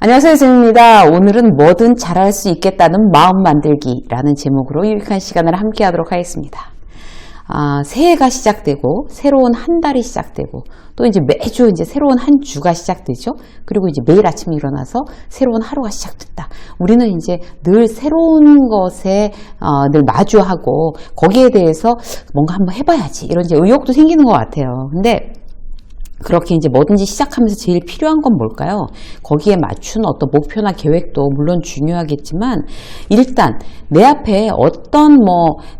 안녕하세요, 쌤입니다. 오늘은 뭐든 잘할 수 있겠다는 마음 만들기라는 제목으로 유익한 시간을 함께 하도록 하겠습니다. 새해가 시작되고 새로운 한 달이 시작되고 또 이제 매주 이제 새로운 한 주가 시작되죠. 그리고 이제 매일 아침에 일어나서 새로운 하루가 시작됐다. 우리는 이제 늘 새로운 것에 늘 마주하고 거기에 대해서 뭔가 한번 해봐야지 이런 이제 의욕도 생기는 것 같아요. 근데 그렇게 이제 뭐든지 시작하면서 제일 필요한 건 뭘까요? 거기에 맞춘 어떤 목표나 계획도 물론 중요하겠지만 일단 내 앞에 어떤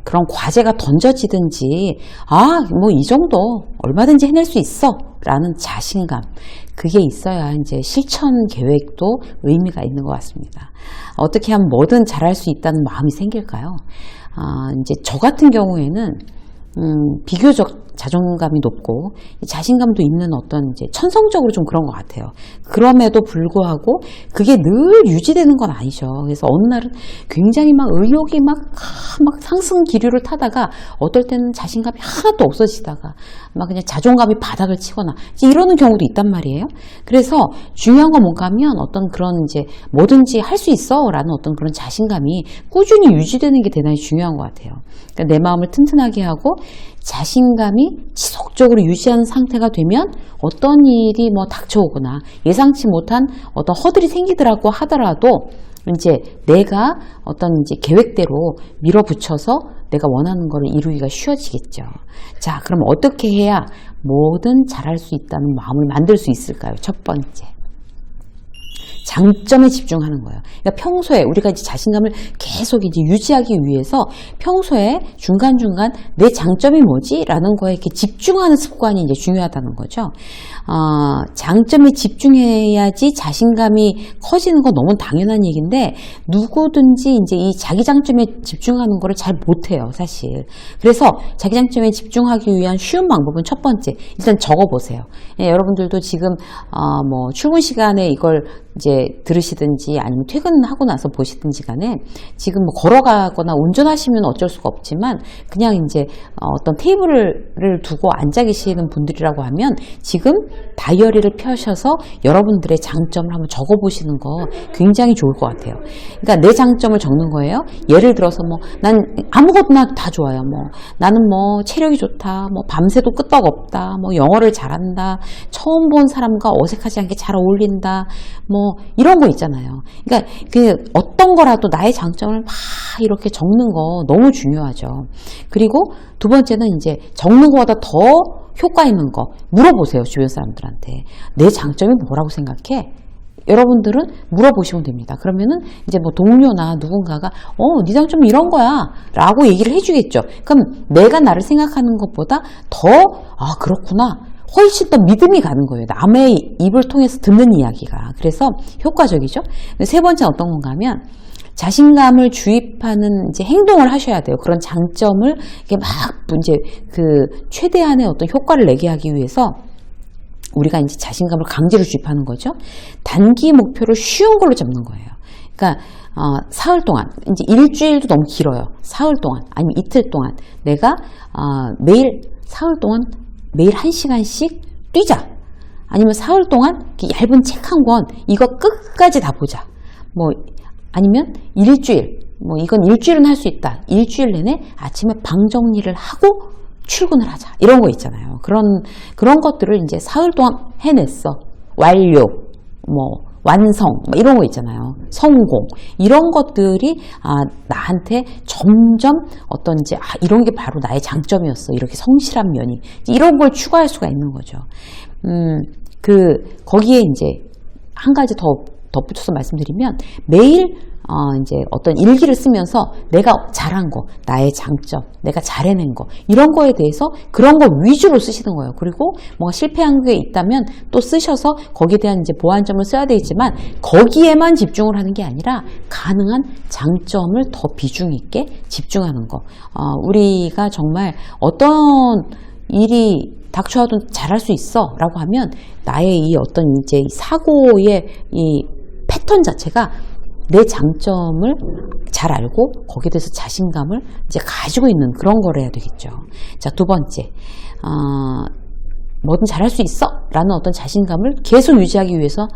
그런 과제가 던져지든지 뭐 이 정도 얼마든지 해낼 수 있어 라는 자신감, 그게 있어야 이제 실천 계획도 의미가 있는 것 같습니다. 어떻게 하면 뭐든 잘할 수 있다는 마음이 생길까요? 이제 저 같은 경우에는 비교적 자존감이 높고 자신감도 있는 어떤 이제 천성적으로 좀 그런 것 같아요. 그럼에도 불구하고 그게 늘 유지되는 건 아니죠. 그래서 어느 날은 굉장히 막 의욕이 막 상승 기류를 타다가 어떨 때는 자신감이 하나도 없어지다가 막 그냥 자존감이 바닥을 치거나 이러는 경우도 있단 말이에요. 그래서 중요한 건 뭔가 하면 어떤 그런 이제 뭐든지 할 수 있어 라는 어떤 그런 자신감이 꾸준히 유지되는 게 대단히 중요한 것 같아요. 그러니까 내 마음을 튼튼하게 하고 자신감이 지속적으로 유지하는 상태가 되면 어떤 일이 닥쳐오거나 예상치 못한 어떤 허들이 생기더라고 하더라도 이제 내가 어떤 이제 계획대로 밀어붙여서 내가 원하는 거를 이루기가 쉬워지겠죠. 자, 그럼 어떻게 해야 뭐든 잘할 수 있다는 마음을 만들 수 있을까요? 첫 번째. 장점에 집중하는 거예요. 그러니까 평소에 우리가 이제 자신감을 계속 이제 유지하기 위해서 평소에 중간중간 내 장점이 뭐지? 라는 거에 이렇게 집중하는 습관이 이제 중요하다는 거죠. 장점에 집중해야지 자신감이 커지는 건 너무 당연한 얘기인데 누구든지 이제 이 자기 장점에 집중하는 거를 잘 못해요, 사실. 그래서 자기 장점에 집중하기 위한 쉬운 방법은 첫 번째, 일단 적어보세요. 여러분들도 지금 출근 시간에 이걸 이제 들으시든지 아니면 퇴근하고 나서 보시든지 간에 지금 걸어가거나 운전하시면 어쩔 수가 없지만 그냥 이제 어떤 테이블을 두고 앉아 계시는 분들이라고 하면 지금 다이어리를 펴셔서 여러분들의 장점을 한번 적어 보시는 거 굉장히 좋을 것 같아요. 그러니까 내 장점을 적는 거예요. 예를 들어서 난 아무것도나 다 좋아요. 나는 체력이 좋다. 밤새도 끄떡없다. 영어를 잘한다. 처음 본 사람과 어색하지 않게 잘 어울린다. 이런 거 있잖아요. 그러니까 어떤 거라도 나의 장점을 막 이렇게 적는 거 너무 중요하죠. 그리고 두 번째는 이제 적는 거보다 더 효과 있는 거 물어보세요. 주변 사람들한테. 내 장점이 뭐라고 생각해? 여러분들은 물어보시면 됩니다. 그러면은 이제 동료나 누군가가 네 장점은 이런 거야 라고 얘기를 해주겠죠. 그럼 내가 나를 생각하는 것보다 더 그렇구나, 훨씬 더 믿음이 가는 거예요. 남의 입을 통해서 듣는 이야기가. 그래서 효과적이죠. 세 번째는 어떤 건가 하면 자신감을 주입하는 이제 행동을 하셔야 돼요. 그런 장점을 이렇게 막 이제 최대한의 어떤 효과를 내게 하기 위해서 우리가 이제 자신감을 강제로 주입하는 거죠. 단기 목표를 쉬운 걸로 잡는 거예요. 그러니까 사흘 동안, 이제 일주일도 너무 길어요. 사흘 동안 아니면 이틀 동안 내가 매일 사흘 동안 매일 1시간씩 뛰자. 아니면 사흘 동안 얇은 책 한 권 이거 끝까지 다 보자. 아니면 일주일, 이건 일주일은 할 수 있다. 일주일 내내 아침에 방 정리를 하고 출근을 하자. 이런 거 있잖아요. 그런 것들을 이제 사흘 동안 해냈어. 완료, 완성, 이런 거 있잖아요. 성공. 이런 것들이 나한테 점점 어떤 이제 이런 게 바로 나의 장점이었어. 이렇게 성실한 면이. 이런 걸 추가할 수가 있는 거죠. 거기에 이제 한 가지 더 덧붙여서 말씀드리면 매일 이제 어떤 일기를 쓰면서 내가 잘한 거, 나의 장점, 내가 잘해낸 거, 이런 거에 대해서 그런 거 위주로 쓰시는 거예요. 그리고 뭔가 실패한 게 있다면 또 쓰셔서 거기에 대한 이제 보완점을 써야 되지만 거기에만 집중을 하는 게 아니라 가능한 장점을 더 비중 있게 집중하는 거. 우리가 정말 어떤 일이 닥쳐와도 잘할 수 있어 라고 하면 나의 이 어떤 이제 사고의 이 패턴 자체가 내 장점을 잘 알고 거기에 대해서 자신감을 이제 가지고 있는 그런 걸 해야 되겠죠. 자, 두 번째, 뭐든 잘할 수 있어 라는 어떤 자신감을 계속 유지하기 위해서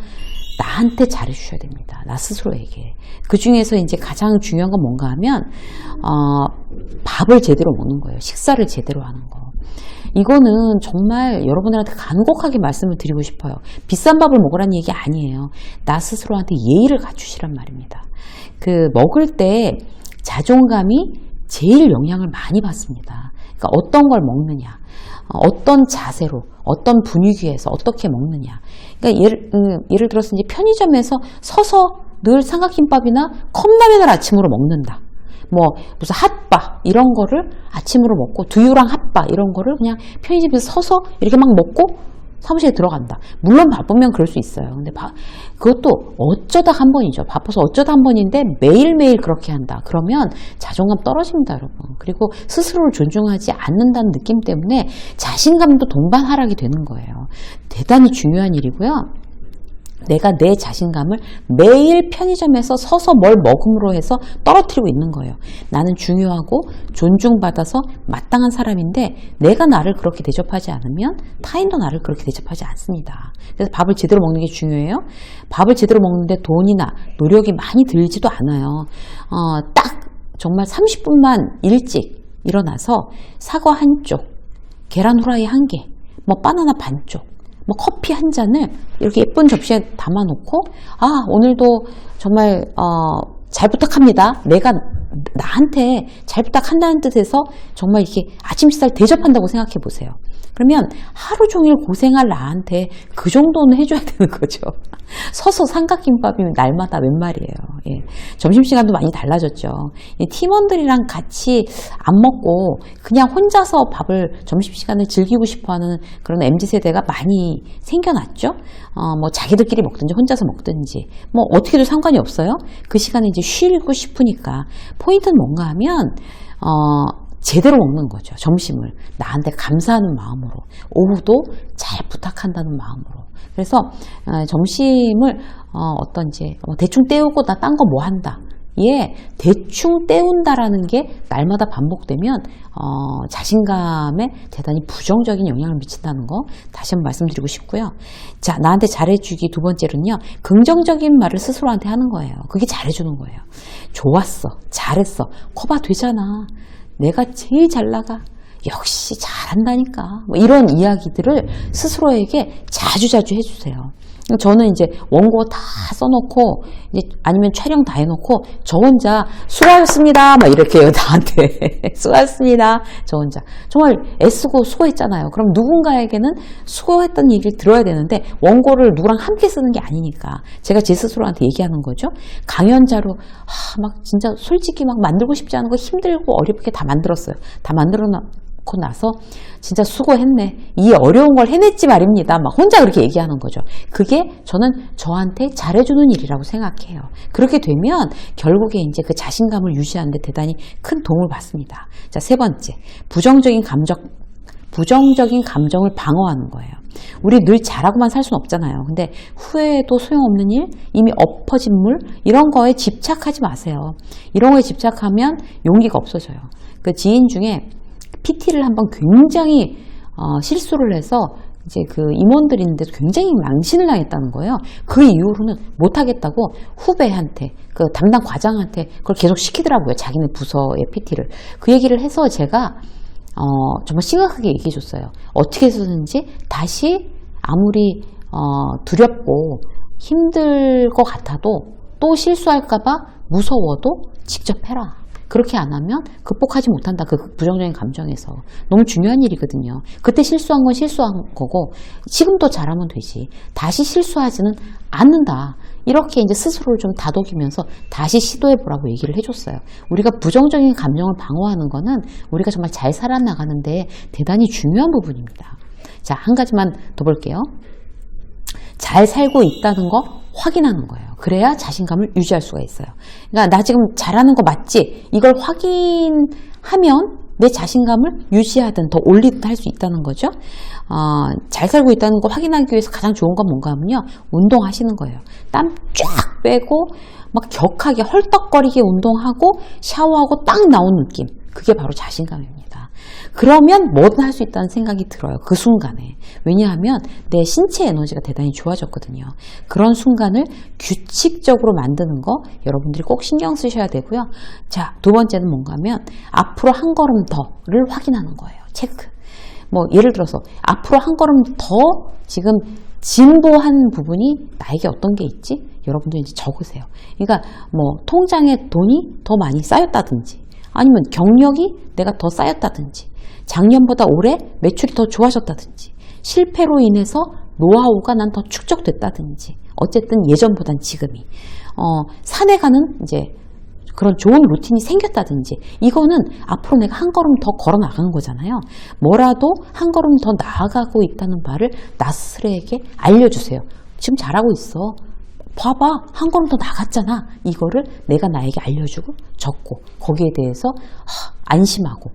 나한테 잘해주셔야 됩니다. 나 스스로에게. 그 중에서 이제 가장 중요한 건 뭔가 하면, 밥을 제대로 먹는 거예요. 식사를 제대로 하는 거. 이거는 정말 여러분들한테 간곡하게 말씀을 드리고 싶어요. 비싼 밥을 먹으라는 얘기 아니에요. 나 스스로한테 예의를 갖추시란 말입니다. 그 먹을 때 자존감이 제일 영향을 많이 받습니다. 그러니까 어떤 걸 먹느냐, 어떤 자세로, 어떤 분위기에서 어떻게 먹느냐. 그러니까 예를 들어서 이제 편의점에서 서서 늘 삼각김밥이나 컵라면을 아침으로 먹는다. 뭐 무슨 핫바 이런 거를 아침으로 먹고 두유랑 핫바 이런 거를 그냥 편의점에서 서서 이렇게 막 먹고 사무실에 들어간다. 물론 바쁘면 그럴 수 있어요. 근데 그것도 어쩌다 한 번이죠. 바빠서 어쩌다 한 번인데 매일매일 그렇게 한다. 그러면 자존감 떨어집니다, 여러분. 그리고 스스로를 존중하지 않는다는 느낌 때문에 자신감도 동반 하락이 되는 거예요. 대단히 중요한 일이고요. 내가 내 자신감을 매일 편의점에서 서서 뭘 먹음으로 해서 떨어뜨리고 있는 거예요. 나는 중요하고 존중받아서 마땅한 사람인데 내가 나를 그렇게 대접하지 않으면 타인도 나를 그렇게 대접하지 않습니다. 그래서 밥을 제대로 먹는 게 중요해요. 밥을 제대로 먹는데 돈이나 노력이 많이 들지도 않아요. 딱 정말 30분만 일찍 일어나서 사과 한 쪽, 계란 후라이 한 개, 뭐 바나나 반 쪽, 뭐 커피 한 잔을 이렇게 예쁜 접시에 담아놓고 오늘도 정말 잘 부탁합니다. 내가 나한테 잘 부탁한다는 뜻에서 정말 이렇게 아침 식사를 대접한다고 생각해 보세요. 그러면 하루 종일 고생할 나한테 그 정도는 해줘야 되는 거죠. 서서 삼각김밥이면 날마다 웬 말이에요. 예. 점심시간도 많이 달라졌죠. 팀원들이랑 같이 안 먹고 그냥 혼자서 밥을 점심시간을 즐기고 싶어하는 그런 MZ세대가 많이 생겨났죠. 뭐 자기들끼리 먹든지 혼자서 먹든지 뭐 어떻게도 상관이 없어요. 그 시간에 이제 쉬고 싶으니까 포인트는 뭔가 하면 제대로 먹는 거죠. 점심을 나한테 감사하는 마음으로, 오후도 잘 부탁한다는 마음으로. 그래서 점심을 어떤 이제 대충 때우고 나 딴 거 뭐 한다. 대충 때운다라는 게 날마다 반복되면 자신감에 대단히 부정적인 영향을 미친다는 거 다시 한번 말씀드리고 싶고요. 자, 나한테 잘해주기 두 번째로는요. 긍정적인 말을 스스로한테 하는 거예요. 그게 잘해주는 거예요. 좋았어, 잘했어, 거봐 되잖아. 내가 제일 잘 나가. 역시 잘한다니까. 뭐 이런 이야기들을 스스로에게 자주자주 해주세요. 저는 이제 원고 다 써놓고, 이제 아니면 촬영 다 해놓고, 저 혼자 수고하셨습니다. 막 이렇게 해요, 나한테. 수고하셨습니다. 저 혼자. 정말 애쓰고 수고했잖아요. 그럼 누군가에게는 수고했다는 얘기를 들어야 되는데, 원고를 누구랑 함께 쓰는 게 아니니까. 제가 제 스스로한테 얘기하는 거죠. 강연자로, 막 진짜 솔직히 막 만들고 싶지 않은 거 힘들고 어렵게 다 만들었어요. 다 만들어 놓고 나서 진짜 수고했네. 이 어려운 걸 해냈지 말입니다. 막 혼자 그렇게 얘기하는 거죠. 그게 저는 저한테 잘해주는 일이라고 생각해요. 그렇게 되면 결국에 이제 그 자신감을 유지하는 데 대단히 큰 도움을 받습니다. 자, 세 번째. 부정적인 감정을 방어하는 거예요. 우리 늘 잘하고만 살 수는 없잖아요. 근데 후회해도 소용없는 일, 이미 엎어진 물, 이런 거에 집착하지 마세요. 이런 거에 집착하면 용기가 없어져요. 그 지인 중에 PT를 한번 굉장히 실수를 해서 이제 그 임원들인데 굉장히 망신을 당했다는 거예요. 그 이후로는 못하겠다고 후배한테, 그 담당 과장한테 그걸 계속 시키더라고요. 자기네 부서의 PT를. 그 얘기를 해서 제가 정말 심각하게 얘기해 줬어요. 어떻게 해서든지 다시 아무리 두렵고 힘들 것 같아도 또 실수할까봐 무서워도 직접 해라. 그렇게 안 하면 극복하지 못한다. 그 부정적인 감정에서. 너무 중요한 일이거든요. 그때 실수한 건 실수한 거고 지금도 잘하면 되지. 다시 실수하지는 않는다. 이렇게 이제 스스로를 좀 다독이면서 다시 시도해보라고 얘기를 해줬어요. 우리가 부정적인 감정을 방어하는 거는 우리가 정말 잘 살아나가는데 대단히 중요한 부분입니다. 자, 한 가지만 더 볼게요. 잘 살고 있다는 거 확인하는 거예요. 그래야 자신감을 유지할 수가 있어요. 그러니까 나 지금 잘하는 거 맞지? 이걸 확인하면 내 자신감을 유지하든 더 올리든 할 수 있다는 거죠. 잘 살고 있다는 거 확인하기 위해서 가장 좋은 건 뭔가 하면요. 운동하시는 거예요. 땀 쫙 빼고 막 격하게 헐떡거리게 운동하고 샤워하고 딱 나온 느낌. 그게 바로 자신감입니다. 그러면 뭐든 할 수 있다는 생각이 들어요. 그 순간에. 왜냐하면 내 신체 에너지가 대단히 좋아졌거든요. 그런 순간을 규칙적으로 만드는 거 여러분들이 꼭 신경 쓰셔야 되고요. 자, 두 번째는 뭔가 하면 앞으로 한 걸음 더를 확인하는 거예요. 체크. 뭐 예를 들어서 앞으로 한 걸음 더 지금 진보한 부분이 나에게 어떤 게 있지? 여러분들 이제 적으세요. 그러니까 뭐 통장에 돈이 더 많이 쌓였다든지 아니면 경력이 내가 더 쌓였다든지 작년보다 올해 매출이 더 좋아졌다든지 실패로 인해서 노하우가 난 더 축적됐다든지 어쨌든 예전보단 지금이 산에 가는 이제 그런 좋은 루틴이 생겼다든지 이거는 앞으로 내가 한 걸음 더 걸어 나가는 거잖아요. 뭐라도 한 걸음 더 나아가고 있다는 바를 나 스스로에게 알려주세요. 지금 잘하고 있어. 봐봐, 한 걸음 더 나갔잖아. 이거를 내가 나에게 알려주고 적고 거기에 대해서 안심하고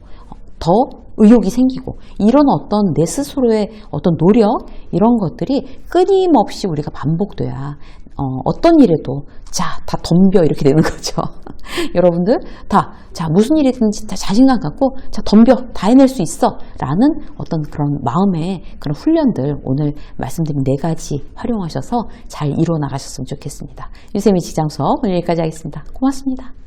더 의욕이 생기고 이런 어떤 내 스스로의 어떤 노력 이런 것들이 끊임없이 우리가 반복돼야 어떤 일에도 자, 다 덤벼 이렇게 되는 거죠. 여러분들 다 자, 무슨 일이든지 다 자신감 갖고 자, 덤벼 다 해낼 수 있어 라는 어떤 그런 마음의 그런 훈련들 오늘 말씀드린 4가지 활용하셔서 잘 이루어 나가셨으면 좋겠습니다. 유세미 직장 수업 오늘 여기까지 하겠습니다. 고맙습니다.